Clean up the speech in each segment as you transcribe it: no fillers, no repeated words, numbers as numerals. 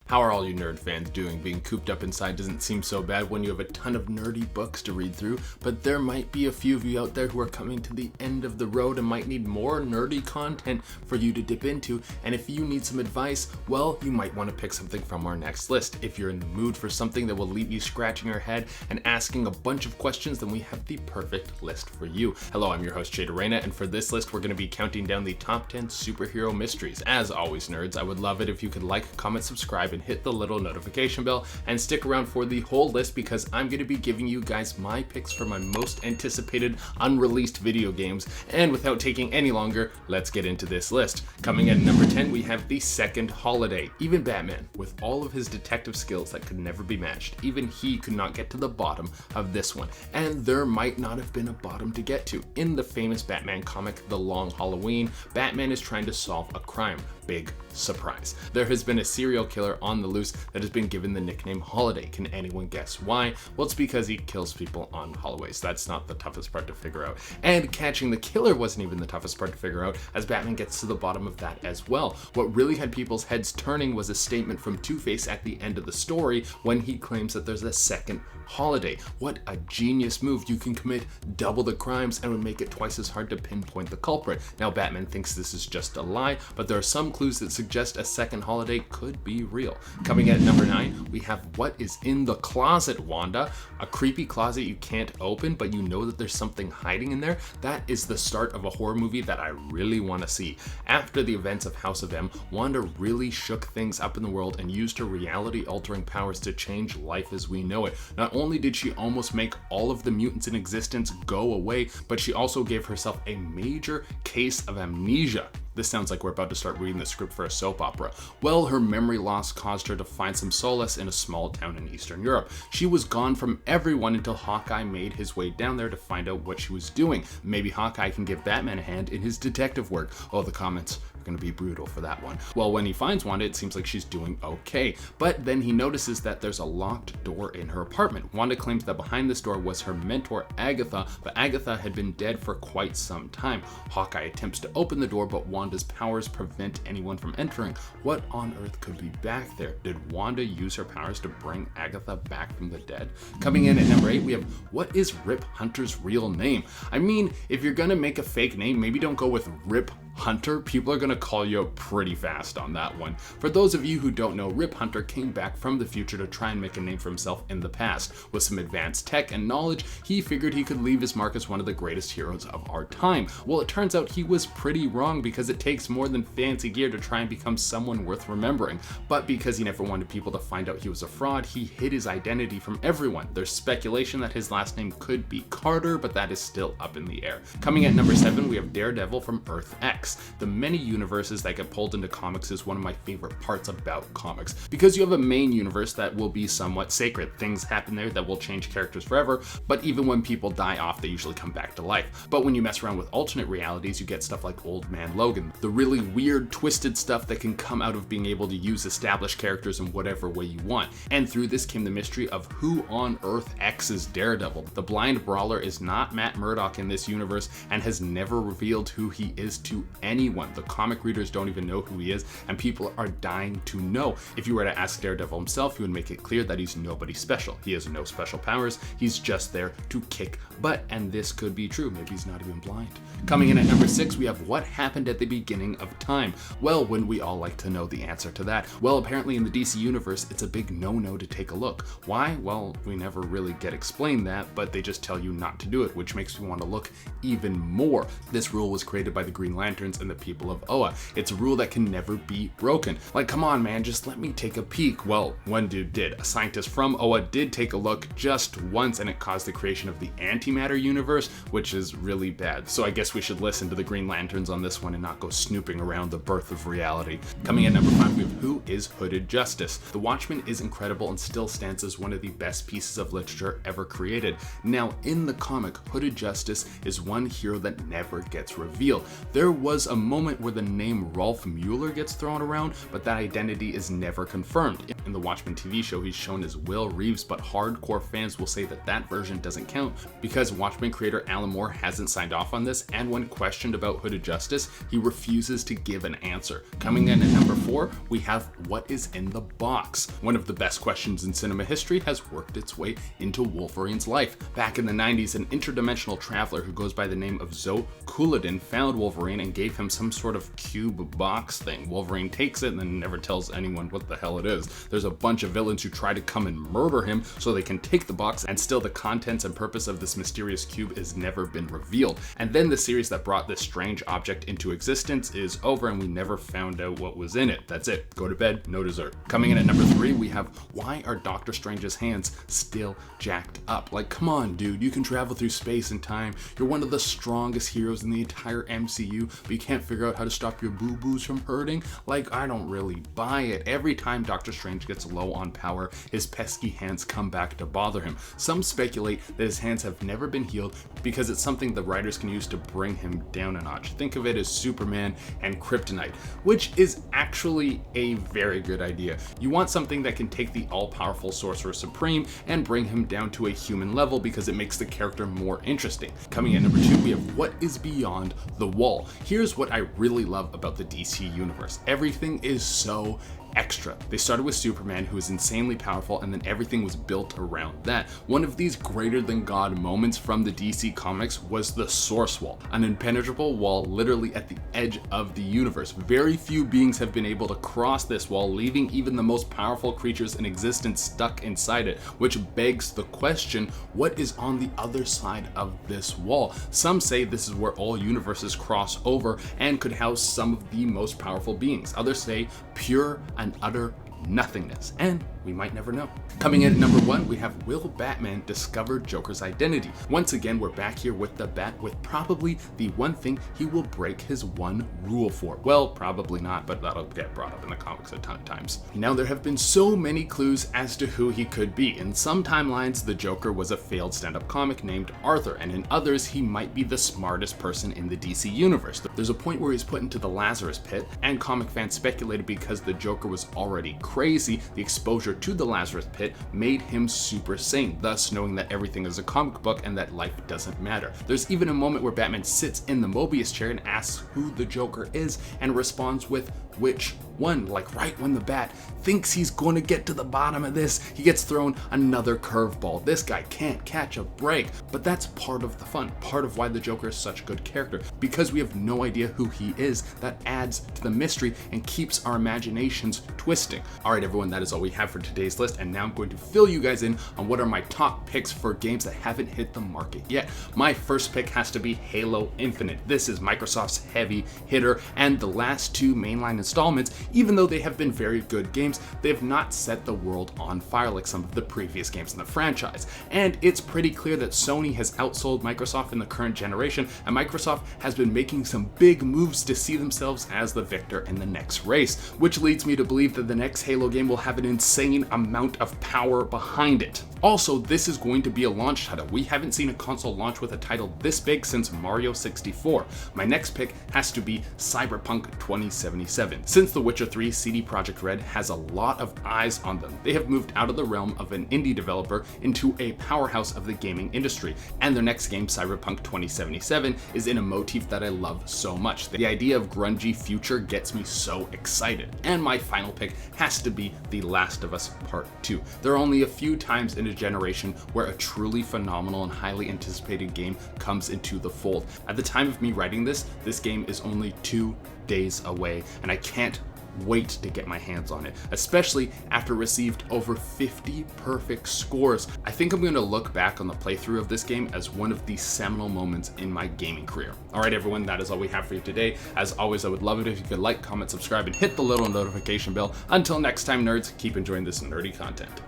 How are all you nerd fans doing? Being cooped up inside doesn't seem so bad when you have a ton of nerdy books to read through, but there might be a few of you out there who are coming to the end of the road and might need more nerdy content for you to dip into, and if you need some advice, well, you might want to pick something from our next list. If you're in the mood for something that will leave you scratching your head and asking a bunch of questions, then we have the perfect list for you. Hello, I'm your host, Durena, and for this list, we're going to be counting down the top 10 superhero mysteries. As always, nerds, I would love it if you could like, comment, subscribe, and hit the little notification bell, and stick around for the whole list because I'm going to be giving you guys my picks for my most anticipated unreleased video games. And without taking any longer, let's get into this list. Coming at number 10, we have The Second Holiday. Even Batman, with all of his detective skills that could never be matched, even he could not get to the bottom of this one. And there might not have been a bottom to get to. In the famous Batman comic, The Long Halloween, Batman is trying to solve a crime. Big surprise. There has been a serial killer on the loose that has been given the nickname Holiday. Can anyone guess why? Well, it's because he kills people on holidays. That's not the toughest part to figure out. And catching the killer wasn't even the toughest part to figure out, as Batman gets to the bottom of that as well. What really had people's heads turning was a statement from Two-Face at the end of the story when he claims that there's a second holiday. What a genius move. You can commit double the crimes and would make it twice as hard to pinpoint the culprit. Now, Batman thinks this is just a lie, but there are some clues that suggest a second holiday could be real. Coming at number 9, we have What Is in the Closet, Wanda? A creepy closet you can't open, but you know that there's something hiding in there? That is the start of a horror movie that I really want to see. After the events of House of M, Wanda really shook things up in the world and used her reality-altering powers to change life as we know it. Not only did she almost make all of the mutants in existence go away, but she also gave herself a major case of amnesia. This sounds like we're about to start reading the script for a soap opera. Well, her memory loss caused her to find some solace in a small town in Eastern Europe. She was gone from everyone until Hawkeye made his way down there to find out what she was doing. Maybe Hawkeye can give Batman a hand in his detective work. Oh, the comments are going to be brutal for that one. Well, when he finds Wanda, it seems like she's doing okay. But then he notices that there's a locked door in her apartment. Wanda claims that behind this door was her mentor, Agatha, but Agatha had been dead for quite some time. Hawkeye attempts to open the door, but Wanda's powers prevent anyone from entering. What on earth could be back there? Did Wanda use her powers to bring Agatha back from the dead? Coming in at number 8, we have What is Rip Hunter's real name? I mean, if you're gonna make a fake name, maybe don't go with Rip Hunter. People are gonna call you out pretty fast on that one. For those of you who don't know, Rip Hunter came back from the future to try and make a name for himself in the past. With some advanced tech and knowledge, he figured he could leave his mark as one of the greatest heroes of our time. Well, it turns out he was pretty wrong because it takes more than fancy gear to try and become someone worth remembering. But because he never wanted people to find out he was a fraud, he hid his identity from everyone. There's speculation that his last name could be Carter, but that is still up in the air. Coming at number 7, we have Daredevil from Earth X. The many universes that get pulled into comics is one of my favorite parts about comics, because you have a main universe that will be somewhat sacred. Things happen there that will change characters forever, but even when people die off, they usually come back to life. But when you mess around with alternate realities, you get stuff like Old Man Logan, the really weird, twisted stuff that can come out of being able to use established characters in whatever way you want. And through this came the mystery of who on Earth X is Daredevil. The blind brawler is not Matt Murdock in this universe and has never revealed who he is to anyone. The comic readers don't even know who he is, and people are dying to know. If you were to ask Daredevil himself, he would make it clear that he's nobody special. He has no special powers. He's just there to kick butt, and this could be true. Maybe he's not even blind. Coming in at number 6, we have What Happened at the Beginning of Time. Well, wouldn't we all like to know the answer to that? Well, apparently in the DC universe, it's a big no-no to take a look. Why? Well, we never really get explained that, but they just tell you not to do it, which makes me want to look even more. This rule was created by the Green Lanterns and the people of Oa. It's a rule that can never be broken. Like, come on, man, just let me take a peek. Well, one dude did. A scientist from Oa did take a look just once, and it caused the creation of the antimatter universe, which is really bad. So I guess we should listen to the Green Lanterns on this one and not go snooping around the birth of reality. Coming in number 5, we have Who is Hooded Justice? The Watchmen is incredible and still stands as one of the best pieces of literature ever created. Now, in the comic, Hooded Justice is one hero that never gets revealed. There was a moment where the name Rolf Mueller gets thrown around, but that identity is never confirmed. In the Watchmen TV show, he's shown as Will Reeves, but hardcore fans will say that that version doesn't count because because Watchmen creator Alan Moore hasn't signed off on this, and when questioned about Hooded Justice, he refuses to give an answer. Coming in at number 4, we have what is in the box. One of the best questions in cinema history has worked its way into Wolverine's life. Back in the 90s, an interdimensional traveler who goes by the name of Zoe Couladin found Wolverine and gave him some sort of cube box thing. Wolverine takes it and then never tells anyone what the hell it is. There's a bunch of villains who try to come and murder him so they can take the box, and still the contents and purpose of this mysterious cube has never been revealed. And then the series that brought this strange object into existence is over and we never found out what was in it. That's it. Go to bed, no dessert. Coming in at number 3, we have why are Doctor Strange's hands still jacked up? Like, come on, dude, you can travel through space and time. You're one of the strongest heroes in the entire MCU, but you can't figure out how to stop your boo-boos from hurting? Like, I don't really buy it. Every time Doctor Strange gets low on power, his pesky hands come back to bother him. Some speculate that his hands have never been healed because it's something the writers can use to bring him down a notch. Think of it as Superman and Kryptonite, which is actually a very good idea. You want something that can take the all-powerful Sorcerer Supreme and bring him down to a human level because it makes the character more interesting. Coming in number 2, we have what is beyond the wall. Here's what I really love about the DC universe. Everything is so extra. They started with Superman, who is insanely powerful, and then everything was built around that. One of these greater than God moments from the DC comics was the Source Wall, an impenetrable wall literally at the edge of the universe. Very few beings have been able to cross this wall, leaving even the most powerful creatures in existence stuck inside it, which begs the question, what is on the other side of this wall? Some say this is where all universes cross over and could house some of the most powerful beings. Others say pure and utter nothingness, and we might never know. Coming in at number 1, we have will Batman discover Joker's identity? Once again, we're back here with the Bat with probably the one thing he will break his one rule for. Well, probably not, but that'll get brought up in the comics a ton of times. Now, there have been so many clues as to who he could be. In some timelines, the Joker was a failed stand-up comic named Arthur, and in others, he might be the smartest person in the DC universe. There's a point where he's put into the Lazarus Pit, and comic fans speculated because the Joker was already crazy, the exposure to the Lazarus Pit made him super sane, thus knowing that everything is a comic book and that life doesn't matter. There's even a moment where Batman sits in the Mobius chair and asks who the Joker is and responds with which one, like right when the Bat thinks he's going to get to the bottom of this, he gets thrown another curveball. This guy can't catch a break, but that's part of the fun, part of why the Joker is such a good character, because we have no idea who he is. That adds to the mystery and keeps our imaginations twisting. All right, everyone, that is all we have for today's list, and now I'm going to fill you guys in on what are my top picks for games that haven't hit the market yet. My first pick has to be Halo Infinite. This is Microsoft's heavy hitter, and the last 2 mainline installments, even though they have been very good games, they have not set the world on fire like some of the previous games in the franchise. And it's pretty clear that Sony has outsold Microsoft in the current generation, and Microsoft has been making some big moves to see themselves as the victor in the next race, which leads me to believe that the next Halo game will have an insane amount of power behind it. Also, this is going to be a launch title. We haven't seen a console launch with a title this big since Mario 64. My next pick has to be Cyberpunk 2077. Since The Witcher 3, CD Projekt Red has a lot of eyes on them. They have moved out of the realm of an indie developer into a powerhouse of the gaming industry, and their next game, Cyberpunk 2077, is in a motif that I love so much. The idea of grungy future gets me so excited. And my final pick has to be The Last of Us Part 2. There are only a few times in a generation where a truly phenomenal and highly anticipated game comes into the fold. At the time of me writing this game is only 2 days away, and I can't wait to get my hands on it, especially after received over 50 perfect scores. I think I'm going to look back on the playthrough of this game as one of the seminal moments in my gaming career. All right, everyone, that is all we have for you today. As always, I would love it if you could like, comment, subscribe, and hit the little notification bell. Until next time, nerds, keep enjoying this nerdy content.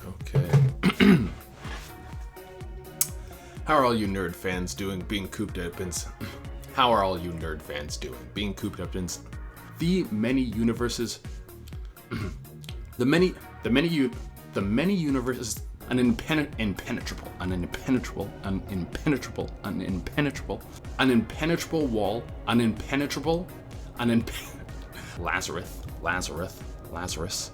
Okay. How are all you nerd fans doing being cooped up in... How are all you nerd fans doing being cooped up in the many universes? the many universes, an impenetrable wall, Lazarus.